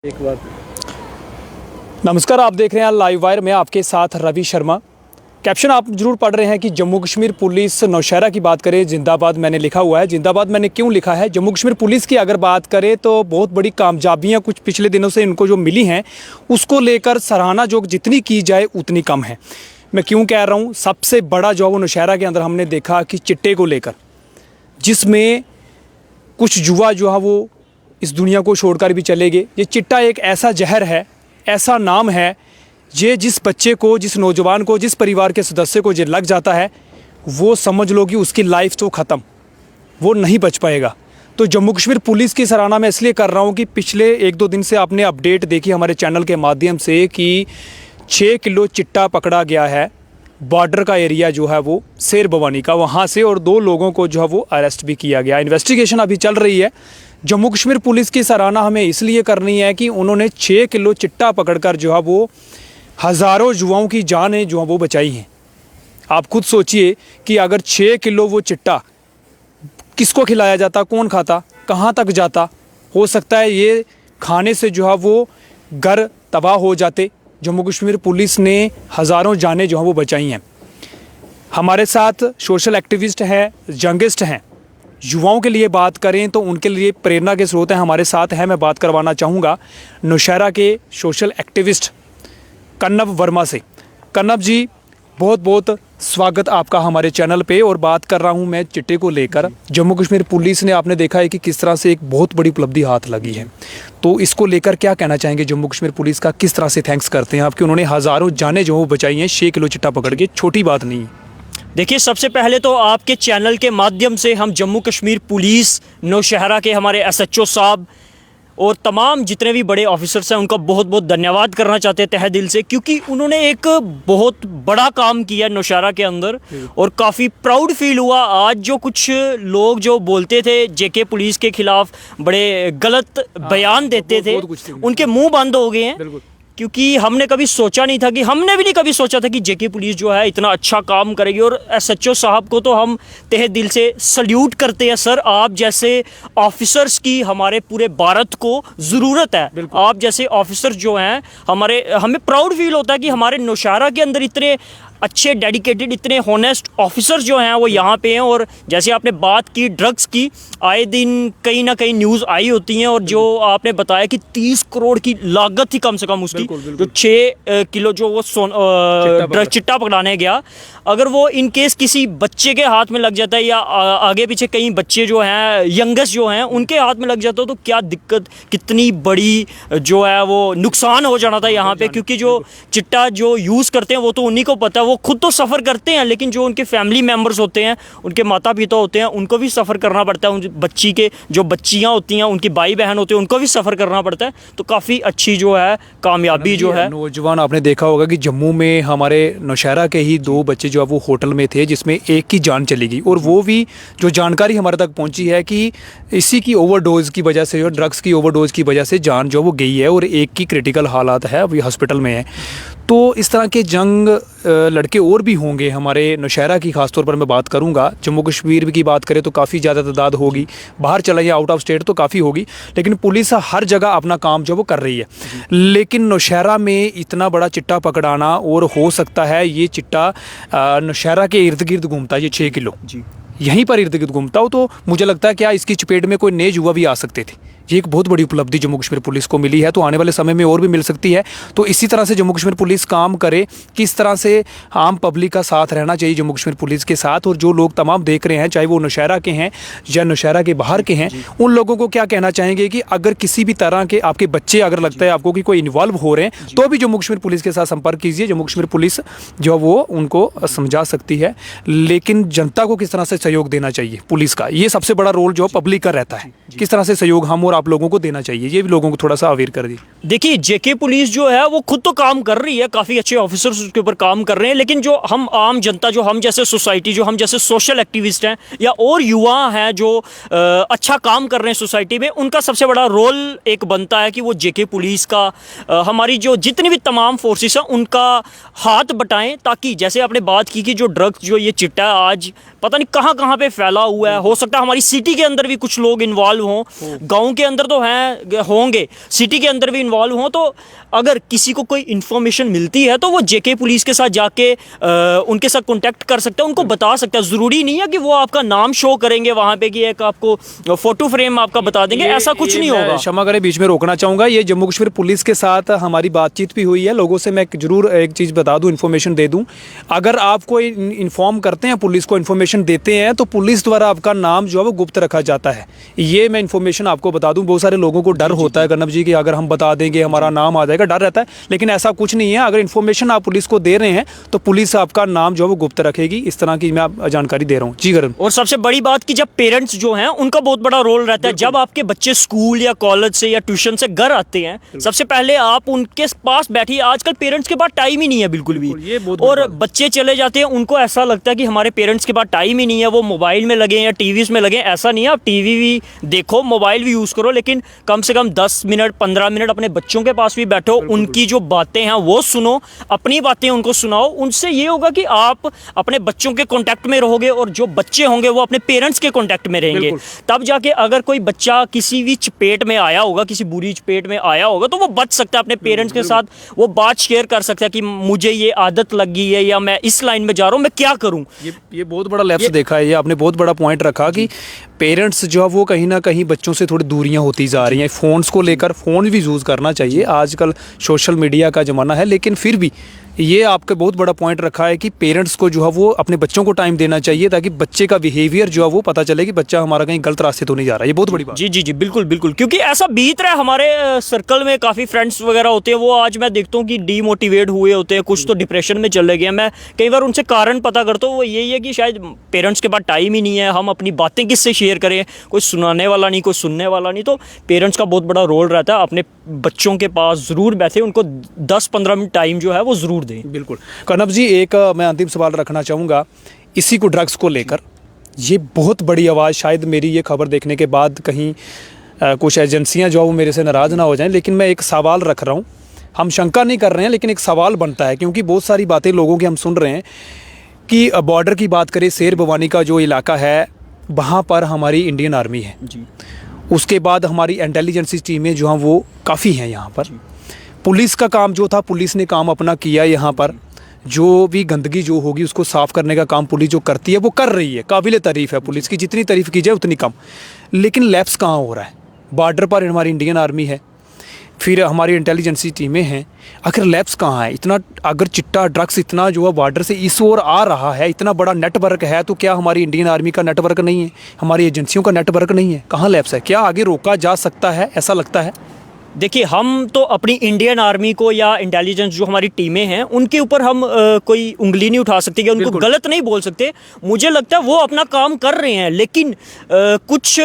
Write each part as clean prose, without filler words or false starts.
एक बार नमस्कार, आप देख रहे हैं लाइव वायर में आपके साथ रवि शर्मा। कैप्शन आप जरूर पढ़ रहे हैं कि जम्मू कश्मीर पुलिस नौशहरा की बात करें, जिंदाबाद मैंने लिखा हुआ है। जिंदाबाद मैंने क्यों लिखा है? जम्मू कश्मीर पुलिस की अगर बात करें तो बहुत बड़ी कामयाबियां कुछ पिछले दिनों से इनको जो मिली हैं उसको लेकर सराहना जो जितनी की जाए उतनी कम है। मैं क्यों कह रहा हूँ? सबसे बड़ा जो वो नौशहरा के अंदर हमने देखा कि चिट्टे को लेकर, जिसमें कुछ युवा जो है वो इस दुनिया को छोड़कर भी चले गए। ये चिट्टा एक ऐसा जहर है, ऐसा नाम है, ये जिस बच्चे को, जिस नौजवान को, जिस परिवार के सदस्य को ये लग जाता है वो समझ लो कि उसकी लाइफ तो ख़त्म, वो नहीं बच पाएगा। तो जम्मू कश्मीर पुलिस की सराहना मैं इसलिए कर रहा हूँ कि पिछले 1-2 दिन से आपने अपडेट देखी हमारे चैनल के माध्यम से कि 6 किलो चिट्टा पकड़ा गया है बॉर्डर का एरिया जो है वो शेर भवानी का, वहाँ से, और 2 लोगों को जो है वो अरेस्ट भी किया गया। इन्वेस्टिगेशन अभी चल रही है। जम्मू कश्मीर पुलिस की सराहना हमें इसलिए करनी है कि उन्होंने 6 किलो चिट्टा पकड़कर जो है वो हज़ारों युवाओं की जानें जो है वो बचाई हैं। आप खुद सोचिए कि अगर 6 किलो वो चिट्टा किसको खिलाया जाता, कौन खाता, कहाँ तक जाता। हो सकता है ये खाने से जो है वो घर तबाह हो जाते। जम्मू कश्मीर पुलिस ने हज़ारों जानें जो हैं वो बचाई हैं। हमारे साथ सोशल एक्टिविस्ट हैं, जंगिस्ट हैं। युवाओं के लिए बात करें तो उनके लिए प्रेरणा के स्रोत हैं, हमारे साथ हैं। मैं बात करवाना चाहूँगा नौशहरा के सोशल एक्टिविस्ट कन्नब वर्मा से। कन्नब जी, बहुत बहुत स्वागत आपका हमारे चैनल पे। और बात कर रहा हूँ मैं चिट्टे को लेकर। जम्मू कश्मीर पुलिस ने, आपने देखा है कि किस तरह से एक बहुत बड़ी उपलब्धि हाथ लगी है, तो इसको लेकर क्या कहना चाहेंगे? जम्मू कश्मीर पुलिस का किस तरह से थैंक्स करते हैं आप कि उन्होंने हज़ारों जानें जो वो बचाई हैं 6 किलो चिट्टा पकड़ के? छोटी बात नहीं है। देखिए, सबसे पहले तो आपके चैनल के माध्यम से हम जम्मू कश्मीर पुलिस नौशहरा के हमारे SHO साहब और तमाम जितने भी बड़े ऑफिसर्स हैं उनका बहुत बहुत धन्यवाद करना चाहते हैं तहे दिल से, क्योंकि उन्होंने एक बहुत बड़ा काम किया नौशहरा के अंदर और काफ़ी प्राउड फील हुआ। आज जो कुछ लोग जो बोलते थे JK पुलिस के खिलाफ, बड़े गलत बयान देते थे, उनके मुंह बंद हो गए हैं। क्योंकि हमने कभी सोचा नहीं था कि, हमने भी नहीं कभी सोचा था कि JK पुलिस जो है इतना अच्छा काम करेगी। और SHO साहब को तो हम तहे दिल से सल्यूट करते हैं। सर, आप जैसे ऑफिसर्स की हमारे पूरे भारत को ज़रूरत है। आप जैसे ऑफिसर्स जो हैं हमें प्राउड फील होता है कि हमारे नौशहरा के अंदर इतने अच्छे, डेडिकेटेड, इतने होनेस्ट ऑफिसर्स जो हैं वो यहाँ पे हैं। और जैसे आपने बात की ड्रग्स की, आए दिन कहीं ना कहीं न्यूज़ आई होती हैं, और जो आपने बताया कि 30 करोड़ की लागत थी कम से कम उसकी, जो 6 किलो जो वो ड्रग चिट्टा पकड़ाने गया। अगर वो इन केस किसी बच्चे के हाथ में लग जाता है या आगे पीछे कई बच्चे जो हैं, यंगेस्ट जो हैं, उनके हाथ में लग जाता है तो क्या दिक्कत, कितनी बड़ी जो है वो नुकसान हो जाना था यहाँ पे। क्योंकि जो चिट्टा जो यूज़ करते हैं वो तो उन्हीं को पता है, वो खुद तो सफ़र करते हैं, लेकिन जो उनके फैमिली मेम्बर्स होते हैं, उनके माता पिता होते हैं, उनको भी सफ़र करना पड़ता है। उन बच्ची के जो बच्चियाँ होती हैं, उनकी भाई बहन होते हैं, उनको भी सफ़र करना पड़ता है। तो काफ़ी अच्छी जो है कामयाबी जो है। नौजवान, आपने देखा होगा कि जम्मू में हमारे नौशहरा के ही 2 बच्चे जो है वो होटल में थे, जिसमें एक की जान चली गई। और वो भी जो जानकारी हमारे तक पहुंची है कि इसी की ओवरडोज की वजह से, जो ड्रग्स की ओवरडोज की वजह से जान जो वो गई है, और एक की क्रिटिकल हालात है, अभी हॉस्पिटल में है। तो इस तरह के जंग लड़के और भी होंगे हमारे नौशहरा की, खासतौर पर मैं बात करूंगा। जम्मू कश्मीर की बात करें तो काफ़ी ज़्यादा तादाद होगी, बाहर चला या आउट ऑफ स्टेट तो काफ़ी होगी, लेकिन पुलिस हर जगह अपना काम जो वो कर रही है। लेकिन नौशहरा में इतना बड़ा चिट्टा पकड़ाना, और हो सकता है ये चिट्टा नौशहरा के इर्द गिर्द घूमता है, ये 6 किलो जी यहीं पर इर्द गिर्द घूमता हो, तो मुझे लगता है क्या इसकी चपेट में कोई नए युवा भी आ सकते थे। ये एक बहुत बड़ी उपलब्धि जम्मू कश्मीर पुलिस को मिली है, तो आने वाले समय में और भी मिल सकती है। तो इसी तरह से जम्मू कश्मीर पुलिस काम करे, किस तरह से आम पब्लिक का साथ रहना चाहिए जम्मू कश्मीर पुलिस के साथ। और जो लोग तमाम देख रहे हैं, चाहे वो नौशहरा के हैं या नौशहरा के बाहर के हैं, उन लोगों को क्या कहना चाहेंगे कि अगर किसी भी तरह के आपके बच्चे, अगर लगता है आपको कि कोई इन्वॉल्व हो रहे हैं, तो भी जम्मू कश्मीर पुलिस के साथ संपर्क कीजिए। जम्मू कश्मीर पुलिस जो वो उनको समझा सकती है। लेकिन जनता को किस तरह से सहयोग देना चाहिए पुलिस का, ये सबसे बड़ा रोल जो पब्लिक का रहता है। किस तरह से सहयोग हम और आप लोगों को देना चाहिए, ये भी लोगों को थोड़ा सा अवेयर कर दी। देखिए, JK पुलिस जो है वो खुद तो काम कर रही है, काफ़ी अच्छे ऑफिसर्स उसके ऊपर काम कर रहे हैं, लेकिन जो हम आम जनता, जो हम जैसे सोसाइटी, जो हम जैसे सोशल एक्टिविस्ट हैं या और युवा हैं जो अच्छा काम कर रहे हैं सोसाइटी में, उनका सबसे बड़ा रोल एक बनता है कि वो JK पुलिस का, हमारी जो जितनी भी तमाम फोर्सेस हैं उनका हाथ बटाएं, ताकि जैसे आपने बात की कि जो ड्रग्स, जो ये चिट्टा आज पता नहीं कहाँ कहाँ पे फैला हुआ है, हो सकता है हमारी सिटी के अंदर भी कुछ लोग इन्वॉल्व हों, गाँव के अंदर तो हैं, होंगे, सिटी के अंदर भी इन्वॉल्व हों, तो अगर किसी को कोई इन्फॉर्मेशन मिलती है तो वो जेके पुलिस के साथ जाके उनके साथ कॉन्टैक्ट कर सकता है, उनको बता सकता है। ज़रूरी नहीं है कि वो आपका नाम शो करेंगे वहाँ पे कि एक आपको फ़ोटो फ्रेम आपका बता देंगे, ऐसा कुछ नहीं होगा। क्षमा करें, बीच में रोकना चाहूँगा। ये जम्मू कश्मीर पुलिस के साथ हमारी बातचीत भी हुई है। लोगों से मैं जरूर एक चीज़ बता दूँ, इन्फॉर्मेशन दे दूँ, अगर आपको इन्फॉर्म करते हैं, पुलिस को इन्फॉर्मेशन देते हैं, तो पुलिस द्वारा आपका नाम जो है वो गुप्त रखा जाता है। ये मैं इन्फॉर्मेशन आपको बता दूँ। बहुत सारे लोगों को डर होता है कर्नब जी कि अगर हम बता देंगे हमारा नाम आ जाएगा, डर रहता है, लेकिन ऐसा कुछ नहीं है। अगर इन्फॉर्मेशन आप पुलिस को दे रहे हैं तो पुलिस आपका नाम जो है वो गुप्त रखेगी। इस तरह की मैं जानकारी दे रहा हूँ। जी कर्नब। और सबसे बड़ी बात कि जब पेरेंट्स जो हैं उनका बहुत बड़ा रोल रहता है। जब आपके बच्चे स्कूल या कॉलेज से या ट्यूशन से घर आते हैं, सबसे पहले आप उनके पास बैठिए। आजकल पेरेंट्स के पास टाइम ही नहीं है बिल्कुल भी, और बच्चे चले जाते हैं, उनको ऐसा लगता है कि हमारे पेरेंट्स के पास टाइम ही नहीं है, वो मोबाइल में लगे या टीवी में लगे। ऐसा नहीं है, आप टीवी भी देखो, मोबाइल भी यूज़ करो, लेकिन कम से कम 10 मिनट 15 मिनट अपने बच्चों के पास भी बैठो, उनकी जो बातें हैं वो सुनो, अपनी बातें उनको सुनाओ। उनसे ये होगा कि आप अपने बच्चों के कांटेक्ट में रहोगे और जो बच्चे होंगे वो अपने पेरेंट्स के कांटेक्ट में रहेंगे। तब जाके अगर कोई बच्चा किसी भी चपेट में आया होगा, किसी बुरी चपेट में आया होगा, तो वो बच सकता है अपने पेरेंट्स के साथ, वो बात शेयर कर सकता है कि मुझे ये आदत लगी है या मैं इस लाइन में जा रहा हूँ, मैं क्या करूँ। ये बहुत बड़ा लैप्स देखा है। ये आपने बहुत बड़ा पॉइंट रखा कि पेरेंट्स जो है वो कहीं ना कहीं बच्चों से थोड़ी दूरियां होती जा रही हैं। फ़ोन्स को लेकर, फ़ोन भी यूज़ करना चाहिए, आजकल सोशल मीडिया का ज़माना है, लेकिन फिर भी ये आपका बहुत बड़ा पॉइंट रखा है कि पेरेंट्स को जो है वो अपने बच्चों को टाइम देना चाहिए, ताकि बच्चे का बिहेवियर जो है वो पता चले कि बच्चा हमारा कहीं गलत रास्ते तो नहीं जा रहा है। ये बहुत बड़ी बात। जी जी जी, बिल्कुल बिल्कुल, क्योंकि ऐसा बीत रहा है। हमारे सर्कल में काफ़ी फ्रेंड्स वगैरह होते हैं, वो आज मैं देखता हूँ कि डीमोटिवेट हुए होते हैं, कुछ तो डिप्रेशन में चले गए हैं। मैं कई बार उनसे कारण पता करता हूँ, वो यही है कि शायद पेरेंट्स के पास टाइम ही नहीं है, हम अपनी बातें किससे शेयर करें, कोई सुनाने वाला नहीं, कोई सुनने वाला नहीं। तो पेरेंट्स का बहुत बड़ा रोल रहता है, अपने बच्चों के पास ज़रूर बैठे, उनको 10-15 मिनट टाइम जो है वो ज़रूर दें। बिल्कुल कर्नब जी, एक मैं अंतिम सवाल रखना चाहूँगा इसी को, ड्रग्स को लेकर। ये बहुत बड़ी आवाज़, शायद मेरी ये खबर देखने के बाद कहीं कुछ एजेंसियां जो वो मेरे से नाराज़ ना हो जाएं, लेकिन मैं एक सवाल रख रहा हूँ। हम शंका नहीं कर रहे हैं, लेकिन एक सवाल बनता है, क्योंकि बहुत सारी बातें लोगों की हम सुन रहे हैं कि बॉर्डर की बात करें, शेर भवानी का जो इलाका है वहाँ पर हमारी इंडियन आर्मी है जी। उसके बाद हमारी इंटेलिजेंस टीमें जो हैं वो काफ़ी हैं यहाँ पर। पुलिस का काम जो था, पुलिस ने काम अपना किया। यहाँ पर जो भी गंदगी जो होगी उसको साफ़ करने का काम पुलिस जो करती है वो कर रही है, काबिल तारीफ़ है पुलिस की, जितनी तारीफ़ की जाए उतनी कम। लेकिन लैप्स कहाँ हो रहा है? बॉर्डर पर हमारी इंडियन आर्मी है, फिर हमारी इंटेलिजेंसी टीमें हैं, आखिर लैब्स कहाँ है? इतना अगर चिट्टा ड्रग्स इतना जो है बॉर्डर से इस ओर आ रहा है, इतना बड़ा नेटवर्क है, तो क्या हमारी इंडियन आर्मी का नेटवर्क नहीं है, हमारी एजेंसियों का नेटवर्क नहीं है? कहाँ लैब्स है? क्या आगे रोका जा सकता है? ऐसा लगता है। देखिए, हम तो अपनी इंडियन आर्मी को या इंटेलिजेंस जो हमारी टीमें हैं उनके ऊपर हम कोई उंगली नहीं उठा सकते, कि उनको गलत नहीं बोल सकते। मुझे लगता है वो अपना काम कर रहे हैं, लेकिन कुछ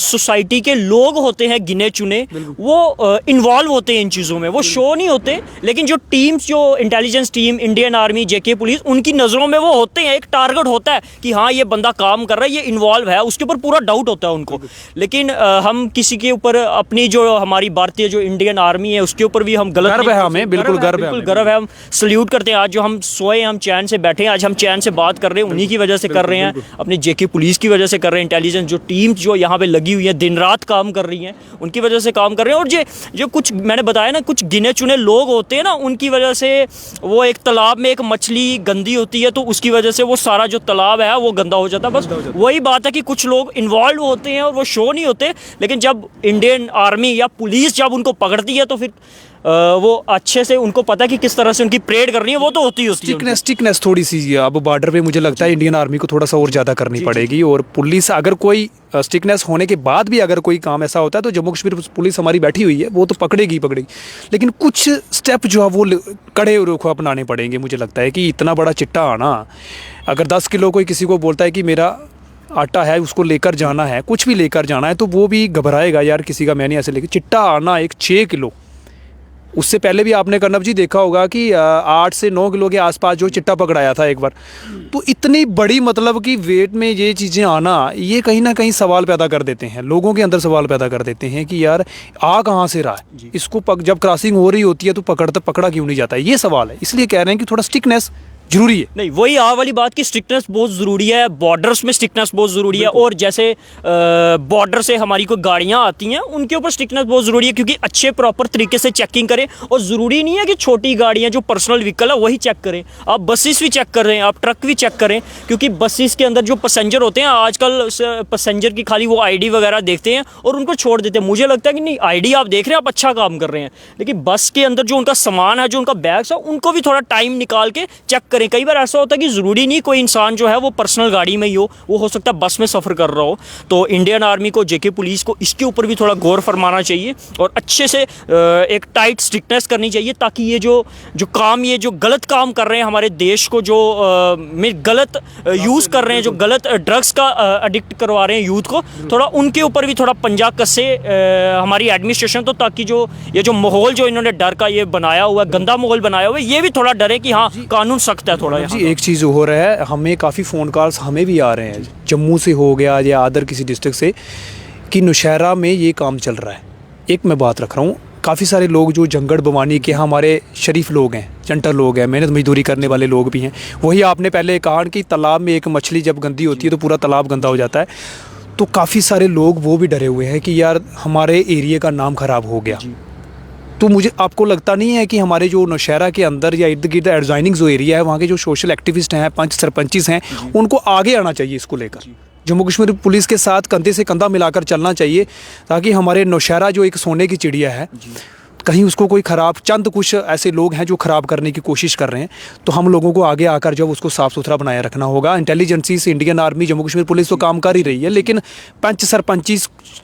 सोसाइटी के लोग होते हैं गिने चुने, वो इन्वॉल्व होते हैं इन चीज़ों में, वो शो नहीं होते। लेकिन जो टीम्स, जो इंटेलिजेंस टीम, इंडियन आर्मी, जेके पुलिस, उनकी नज़रों में वो होते हैं, एक टारगेट होता है कि हाँ ये बंदा काम कर रहा है, ये इन्वॉल्व है, उसके ऊपर पूरा डाउट होता है उनको। लेकिन हम किसी के ऊपर अपनी जो हमारी भारतीय जो इंडियन आर्मी है उसके ऊपर भी हम गलत गर्व है, हमें बिल्कुल गर्व है। हम सल्यूट करते हैं। आज जो हम सोए, हम चैन से बैठे हैं, आज हम चैन से बात कर रहे हैं, उन्हीं की वजह से कर रहे हैं, अपने जेके पुलिस की वजह से कर रहे हैं। इंटेलिजेंस जो टीम जो यहाँ पे लगी हुई है, दिन रात काम कर रही हैं, उनकी वजह से काम कर रहे हैं। और जो कुछ मैंने बताया ना, कुछ गिने चुने लोग होते हैं ना, उनकी वजह से वो एक तालाब में एक मछली गंदी होती है तो उसकी वजह से वो सारा जो तालाब है वो गंदा हो जाता है। बस वही बात है कि कुछ लोग इन्वॉल्व होते हैं और वो शो नहीं होते, लेकिन जब इंडियन आर्मी या पुलिस जब उनको पकड़ती है तो फिर वो अच्छे से उनको पता है कि किस तरह से उनकी परेड करनी है, वो तो होती है। स्टिकनेस थोड़ी सी अब बॉर्डर पे मुझे लगता है इंडियन आर्मी को थोड़ा सा और ज़्यादा करनी पड़ेगी। और पुलिस अगर कोई स्टिकनेस होने के बाद भी अगर कोई काम ऐसा होता है तो जम्मू कश्मीर पुलिस हमारी बैठी हुई है, वो तो पकड़ेगी। लेकिन कुछ स्टेप जो है वो कड़े रुख अपनाने पड़ेंगे। मुझे लगता है कि इतना बड़ा चिट्टा आना, अगर 10 किलो कोई किसी को बोलता है कि मेरा आटा है उसको लेकर जाना है, कुछ भी लेकर जाना है, तो वो भी घबराएगा, यार किसी का मैंने ऐसे लेकर। चिट्टा आना एक 6 किलो, उससे पहले भी आपने कर्नब जी देखा होगा कि 8 से 9 किलो के आसपास जो चिट्टा पकड़ाया था एक बार। तो इतनी बड़ी मतलब कि वेट में ये चीज़ें आना, ये कहीं ना कहीं सवाल पैदा कर देते हैं, लोगों के अंदर सवाल पैदा कर देते हैं कि यार आ कहाँ से रहा है, इसको जब क्रॉसिंग हो रही होती है तो पकड़ा क्यों नहीं जाता है? ये सवाल है। इसलिए कह रहे हैं कि थोड़ा स्टिकनेस जरूरी है। नहीं, वही आ वाली बात की स्ट्रिक्टनेस बहुत ज़रूरी है, बॉर्डर्स में स्ट्रिक्टनेस बहुत ज़रूरी है। और जैसे बॉर्डर से हमारी कोई गाड़ियाँ आती हैं उनके ऊपर स्ट्रिक्टनेस बहुत ज़रूरी है, क्योंकि अच्छे प्रॉपर तरीके से चेकिंग करें। और ज़रूरी नहीं है कि छोटी गाड़ियाँ जो पर्सनल व्हीकल है वही चेक करें, आप बसेस भी चेक कर रहे हैं, आप ट्रक भी चेक करें, क्योंकि बसेस के अंदर जो पैसेंजर होते हैं आजकल पैसेंजर की खाली वो ID वगैरह देखते हैं और उनको छोड़ देते हैं। मुझे लगता है कि नहीं, ID आप देख रहे हैं, आप अच्छा काम कर रहे हैं, लेकिन बस के अंदर जो उनका सामान है, जो उनका बैग्स है, उनको भी थोड़ा टाइम निकाल के चेक करें। कई बार ऐसा होता है कि ज़रूरी नहीं कोई इंसान जो है वो पर्सनल गाड़ी में ही हो सकता है बस में सफ़र कर रहा हो। तो इंडियन आर्मी को, JK पुलिस को इसके ऊपर भी थोड़ा गौर फरमाना चाहिए और अच्छे से एक टाइट स्ट्रिक्टनेस करनी चाहिए, ताकि ये ये जो गलत काम कर रहे हैं हमारे देश को, जो गलत यूज़ कर रहे हैं, जो गलत ड्रग्स का एडिक्ट करवा रहे हैं यूथ को, थोड़ा उनके ऊपर भी थोड़ा पंजा कसे हमारी एडमिनिस्ट्रेशन, तो ताकि ये जो माहौल जो इन्होंने डर का ये बनाया हुआ है, गंदा माहौल बनाया हुआ है, ये भी थोड़ा डरे कि हाँ कानून सख्त है थोड़ा। जी एक चीज़ हो रहा है, हमें काफ़ी फ़ोन कॉल्स हमें भी आ रहे हैं, जम्मू से हो गया या अदर किसी डिस्ट्रिक्ट से, कि नौशहरा में ये काम चल रहा है। एक मैं बात रख रहा हूँ, काफ़ी सारे लोग जो जंगड़ बवानी के हमारे शरीफ लोग हैं, चंटर लोग हैं, मेहनत मजदूरी करने वाले लोग भी हैं, वही आपने पहले कहा कि तालाब में एक मछली जब गंदी होती है तो पूरा तालाब गंदा हो जाता है। तो काफ़ी सारे लोग वो भी डरे हुए हैं कि यार हमारे एरिया का नाम ख़राब हो गया। तो मुझे आपको लगता नहीं है कि हमारे जो नौशहरा के अंदर या इर्द गिर्द एडजॉइनिंग जो एरिया है, वहाँ के जो सोशल एक्टिविस्ट हैं, पंच सरपंचिस हैं, उनको आगे आना चाहिए इसको लेकर। जम्मू कश्मीर पुलिस के साथ कंधे से कंधा मिलाकर चलना चाहिए, ताकि हमारे नौशहरा जो एक सोने की चिड़िया है, कहीं उसको कोई ख़राब, चंद कुछ ऐसे लोग हैं जो ख़राब करने की कोशिश कर रहे हैं, तो हम लोगों को आगे आकर जब उसको साफ़ सुथरा बनाए रखना होगा। इंटेलिजेंसी से Indian army, Jammu Kashmir police तो काम कर ही रही है, लेकिन पंच सरपंची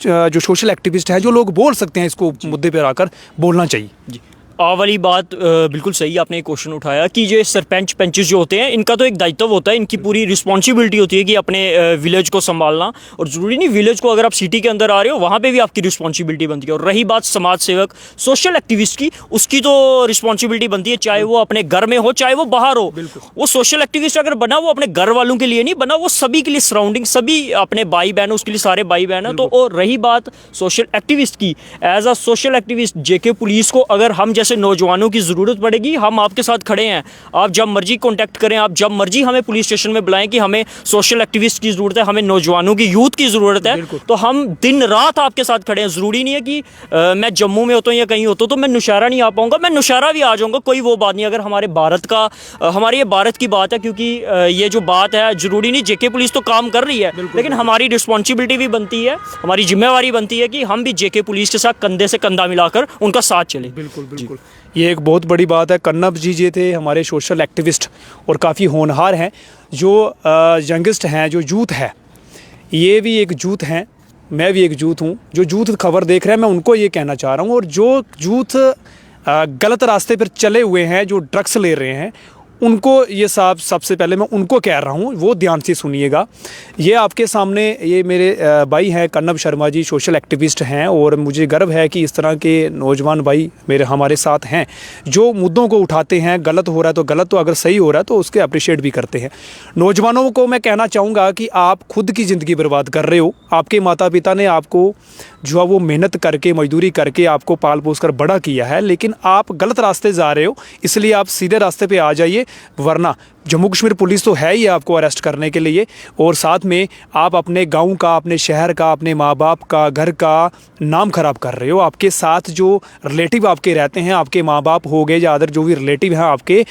जो सोशल एक्टिविस्ट हैं, जो लोग बोल सकते हैं इसको मुद्दे पर आकर बोलना चाहिए। जी आ वाली बात बिल्कुल सही आपने एक क्वेश्चन उठाया कि जो सरपंच पंचेस जो होते हैं, इनका तो एक दायित्व होता है, इनकी पूरी रिस्पॉन्सिबिलिटी होती है कि अपने विलेज को संभालना। और ज़रूरी नहीं विलेज को, अगर आप सिटी के अंदर आ रहे हो वहाँ पे भी आपकी रिस्पॉन्सिबिलिटी बनती है। और रही बात समाज सेवक, सोशल एक्टिविस्ट की, उसकी तो रिस्पॉन्सिबिलिटी बनती है, चाहे वो अपने घर में हो चाहे वो बाहर हो। वो सोशल एक्टिविस्ट अगर बना, वो अपने घर वालों के लिए नहीं बना, वो सभी के लिए, सराउंडिंग सभी अपने भाई बहन, उसके लिए सारे भाई बहन है। तो और रही बात सोशल एक्टिविस्ट की, as a social activist JK police को अगर हम जैसे नौजवानों की ज़रूरत पड़ेगी, हम आपके साथ खड़े हैं। आप जब मर्जी कांटेक्ट करें, आप जब मर्जी हमें पुलिस स्टेशन में बुलाएं कि हमें सोशल एक्टिविस्ट की ज़रूरत है, हमें नौजवानों की, यूथ की ज़रूरत है, तो हम दिन रात आपके साथ खड़े हैं। ज़रूरी नहीं है कि मैं जम्मू में होता हूँ या कहीं होता हूँ तो मैं नौशहरा नहीं आ पाऊँगा, मैं नौशहरा भी आ जाऊँगा, कोई वो बात नहीं। अगर हमारे भारत का, हमारे ये भारत की बात है, क्योंकि ये जो बात है, ज़रूरी नहीं JK पुलिस तो काम कर रही है, लेकिन हमारी रिस्पॉन्सिबिलिटी भी बनती है, हमारी जिम्मेवारी बनती है कि हम भी JK पुलिस के साथ कंधे से कंधा मिलाकर उनका साथ चलें। बिल्कुल बिल्कुल, ये एक बहुत बड़ी बात है। कन्नब जी ये थे हमारे सोशल एक्टिविस्ट और काफ़ी होनहार हैं, जो यंगेस्ट हैं, जो यूथ है, ये भी एक यूथ हैं, मैं भी एक यूथ हूँ। जो यूथ खबर देख रहे हैं, मैं उनको ये कहना चाह रहा हूँ, और जो यूथ गलत रास्ते पर चले हुए हैं, जो ड्रग्स ले रहे हैं, उनको ये सबसे पहले मैं उनको कह रहा हूँ, वो ध्यान से सुनिएगा। ये आपके सामने ये मेरे भाई हैं कन्नब शर्मा जी, सोशल एक्टिविस्ट हैं, और मुझे गर्व है कि इस तरह के नौजवान भाई हमारे साथ हैं, जो मुद्दों को उठाते हैं। गलत हो रहा है तो गलत, तो अगर सही हो रहा है तो उसके अप्रिशिएट भी करते हैं। नौजवानों को मैं कहना चाहूँगा कि आप खुद की ज़िंदगी बर्बाद कर रहे हो। आपके माता पिता ने आपको जो है वो मेहनत करके, मजदूरी करके आपको पाल पोस कर बड़ा किया है, लेकिन आप गलत रास्ते जा रहे हो, इसलिए आप सीधे रास्ते पे आ जाइए, वरना जम्मू कश्मीर पुलिस तो है ही आपको अरेस्ट करने के लिए, और साथ में आप अपने गांव का, अपने शहर का, अपने माँ बाप का, घर का नाम ख़राब कर रहे हो। आपके साथ जो रिलेटिव आपके रहते हैं, आपके माँ बाप हो गए या अदर जो भी रिलेटिव हैं आपके,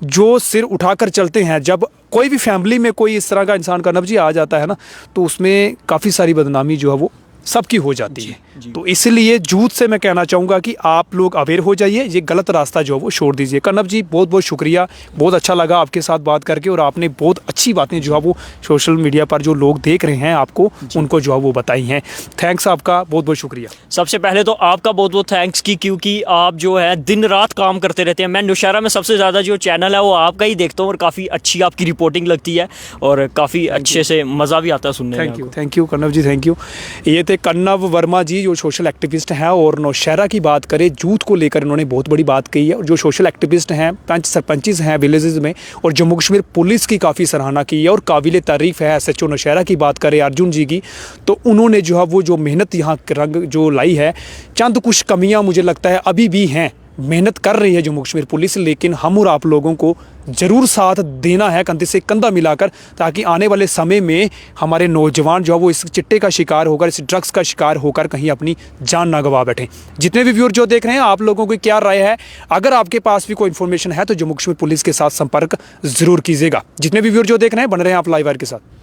जो सिर उठाकर चलते हैं, जब कोई भी फैमिली में कोई इस तरह का इंसान कन्नब जी आ जाता है ना, तो उसमें काफ़ी सारी बदनामी जो है वो सबकी हो जाती है। तो इसलिए यूथ से मैं कहना चाहूँगा कि आप लोग अवेयर हो जाइए, ये गलत रास्ता जो है वो छोड़ दीजिए। कन्नब जी बहुत बहुत शुक्रिया, बहुत अच्छा लगा आपके साथ बात करके, और आपने बहुत अच्छी बातें जो है वो सोशल मीडिया पर जो लोग देख रहे हैं आपको, उनको जो है वो बताई हैं। थैंक्स आपका, बहुत बहुत शुक्रिया। सबसे पहले तो आपका बहुत बहुत थैंक्स की, क्योंकि आप जो है दिन रात काम करते रहते हैं। मैं नौशहरा में सबसे ज़्यादा जो चैनल है वो आपका ही देखता हूँ, और काफ़ी अच्छी आपकी रिपोर्टिंग लगती है, और काफ़ी अच्छे से मज़ा भी आता है सुनने में। Thank you Kannab ji, thank you. ये थे कन्नब वर्मा जी, जो सोशल एक्टिविस्ट हैं, और नौशहरा की बात करें, यूथ को लेकर इन्होंने बहुत बड़ी बात कही है। और जो सोशल एक्टिविस्ट हैं, पंच सरपंचिस हैं विलेजेस में, और जम्मू कश्मीर पुलिस की काफ़ी सराहना की है, और काबिल तारीफ़ है। SHO नौशहरा की बात करें अर्जुन जी की, तो उन्होंने जो है वो जो मेहनत यहाँ रंग जो लाई है, चंद कुछ कमियाँ मुझे लगता है अभी भी हैं, मेहनत कर रही है जम्मू कश्मीर पुलिस, लेकिन हम और आप लोगों को ज़रूर साथ देना है कंधे से कंधा मिलाकर, ताकि आने वाले समय में हमारे नौजवान जो है वो इस चिट्टे का शिकार होकर, इस ड्रग्स का शिकार होकर कहीं अपनी जान ना गंवा बैठें। जितने भी व्यूअर जो देख रहे हैं, आप लोगों की क्या राय है? अगर आपके पास भी कोई इन्फॉर्मेशन है तो जम्मू कश्मीर पुलिस के साथ संपर्क ज़रूर कीजिएगा। जितने भी व्यूअर जो देख रहे हैं, बन रहे हैं आप लाइव वायर के साथ।